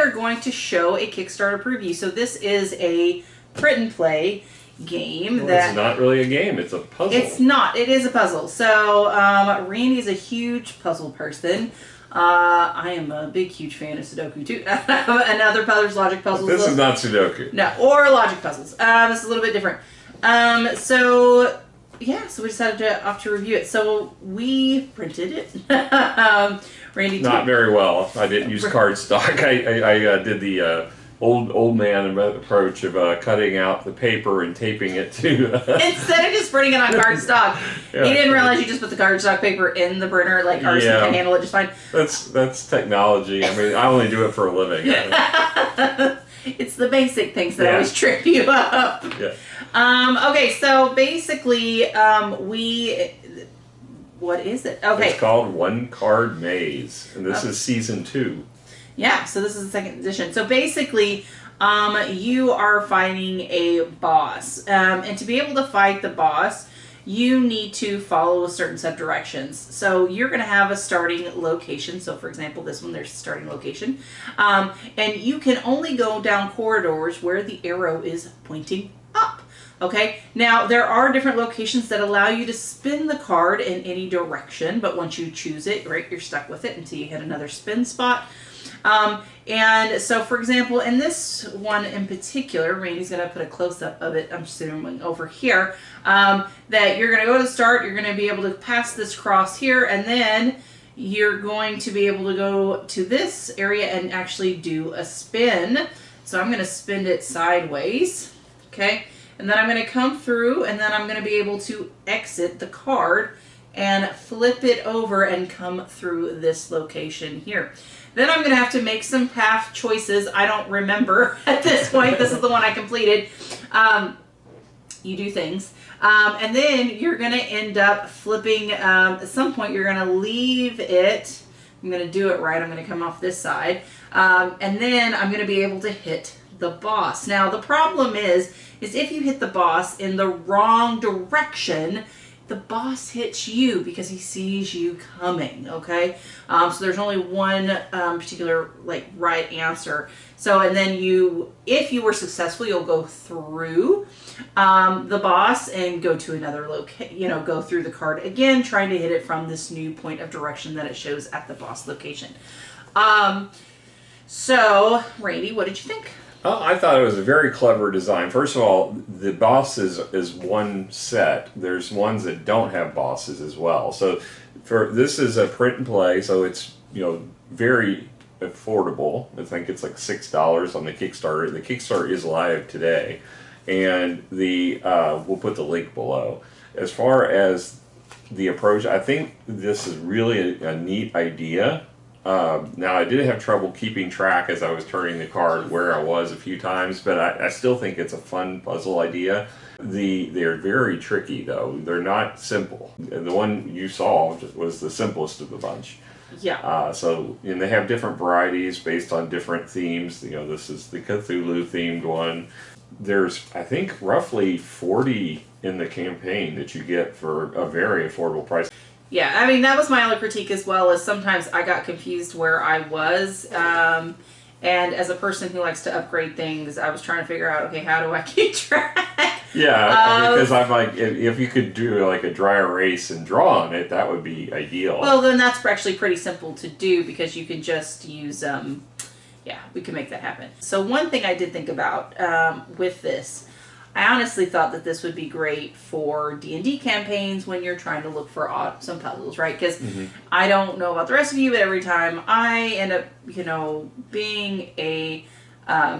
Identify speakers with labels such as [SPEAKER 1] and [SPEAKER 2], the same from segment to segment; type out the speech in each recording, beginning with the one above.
[SPEAKER 1] are going to show a Kickstarter preview. So this is a print and play game
[SPEAKER 2] it's not really a game, it's a puzzle.
[SPEAKER 1] It's not. It is a puzzle. So Randy's a huge puzzle person. I am a huge fan of Sudoku too. And other puzzles, logic puzzles.
[SPEAKER 2] This is not Sudoku.
[SPEAKER 1] No, or logic puzzles. This is a little bit different. So we decided to review it. So we printed it. Randy
[SPEAKER 2] not very well. I didn't use cardstock. I did the old man approach of cutting out the paper and taping it to...
[SPEAKER 1] Instead of just printing it on cardstock. Yeah. He didn't realize you just put the cardstock paper in the printer, like ours can handle it just fine.
[SPEAKER 2] That's technology. I mean, I only do it for a living.
[SPEAKER 1] It's the basic things that always trip you up.
[SPEAKER 2] Yeah.
[SPEAKER 1] Okay, so basically, what is it? Okay.
[SPEAKER 2] It's called One Card Maze, and this is season 2.
[SPEAKER 1] Yeah, so this is the second edition. So basically, you are fighting a boss. And to be able to fight the boss, you need to follow a certain set of directions. So you're going to have a starting location. So for example, this one, there's a starting location. And you can only go down corridors where the arrow is pointing up. Okay, now there are different locations that allow you to spin the card in any direction. But once you choose it, right, you're stuck with it until you hit another spin spot. And so, for example, in this one in particular, Randy's going to put a close-up of it, I'm zooming over here, that you're going to go to the start, you're going to be able to pass this cross here, and then you're going to be able to go to this area and actually do a spin. So I'm going to spin it sideways, okay? And then I'm going to come through, and then I'm going to be able to exit the card and flip it over and come through this location here. Then I'm going to have to make some path choices. I don't remember at this point. This is the one I completed. You do things. And then you're going to end up flipping. At some point, you're going to leave it. I'm going to do it right. I'm going to come off this side. And then I'm going to be able to hit the boss. Now, the problem is if you hit the boss in the wrong direction, the boss hits you because he sees you coming, okay? So there's only one particular right answer. So, and then if you were successful, you'll go through the boss and go to another location, go through the card again, trying to hit it from this new point of direction that it shows at the boss location. So, Randy, what did you think?
[SPEAKER 2] I thought it was a very clever design. First of all, the bosses is one set. There's ones that don't have bosses as well. So this is a print and play, so it's very affordable. I think it's like $6 on the Kickstarter. The Kickstarter is live today, and we'll put the link below. As far as the approach, I think this is really a neat idea. Now, I did have trouble keeping track as I was turning the card where I was a few times, but I still think it's a fun puzzle idea. They're very tricky, though. They're not simple. The one you solved was the simplest of the bunch.
[SPEAKER 1] Yeah.
[SPEAKER 2] And they have different varieties based on different themes. This is the Cthulhu-themed one. There's, I think, roughly 40 in the campaign that you get for a very affordable price.
[SPEAKER 1] Yeah, I mean, that was my only critique as well, as sometimes I got confused where I was. And as a person who likes to upgrade things, I was trying to figure out, okay, how do I keep track?
[SPEAKER 2] Yeah, because I'm like, if you could do like a dry erase and draw on it, that would be ideal.
[SPEAKER 1] Well, then that's actually pretty simple to do because you can just use, we can make that happen. So one thing I did think about with this, I honestly thought that this would be great for D&D campaigns when you're trying to look for some puzzles, right? Because I don't know about the rest of you, but every time I end up, being a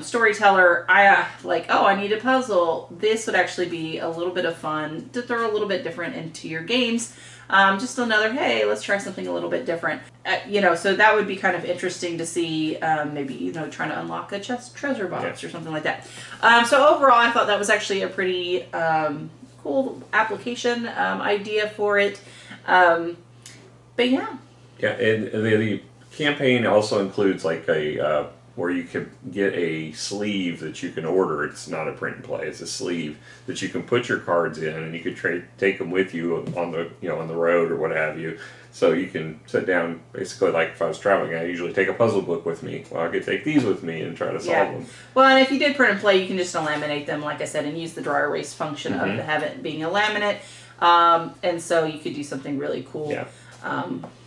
[SPEAKER 1] storyteller, I need a puzzle. This would actually be a little bit of fun to throw a little bit different into your games. Just another, hey, let's try something a little bit different. So that would be kind of interesting to see, maybe, trying to unlock a treasure box or something like that. So overall, I thought that was actually a pretty cool application idea for it. But yeah.
[SPEAKER 2] Yeah, and the campaign also includes like a where you can get a sleeve that you can order. It's not a print and play; it's a sleeve that you can put your cards in, and you could take them with you on the on the road or what have you. So you can sit down, basically like if I was traveling, I usually take a puzzle book with me. Well, I could take these with me and try to solve them.
[SPEAKER 1] Well, and if you did print and play, you can just laminate them, like I said, and use the dry erase function
[SPEAKER 2] Mm-hmm.
[SPEAKER 1] of have it being a laminate. And so you could do something really cool.
[SPEAKER 2] Yeah.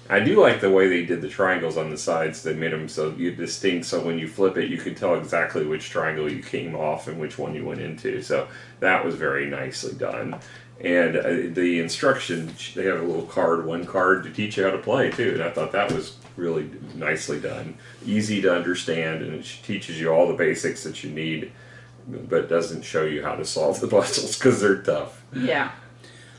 [SPEAKER 2] I do like the way they did the triangles on the sides. They made them so you distinct, so when you flip it, you can tell exactly which triangle you came off and which one you went into. So that was very nicely done. And the instructions, they have a little card, one card to teach you how to play too. And I thought that was really nicely done. Easy to understand, and it teaches you all the basics that you need, but doesn't show you how to solve the puzzles because they're tough.
[SPEAKER 1] Yeah.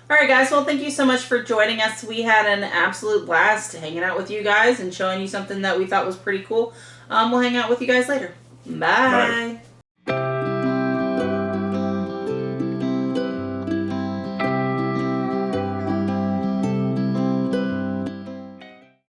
[SPEAKER 1] All right, guys. Well, thank you so much for joining us. We had an absolute blast hanging out with you guys and showing you something that we thought was pretty cool. We'll hang out with you guys later. Bye.
[SPEAKER 2] Bye.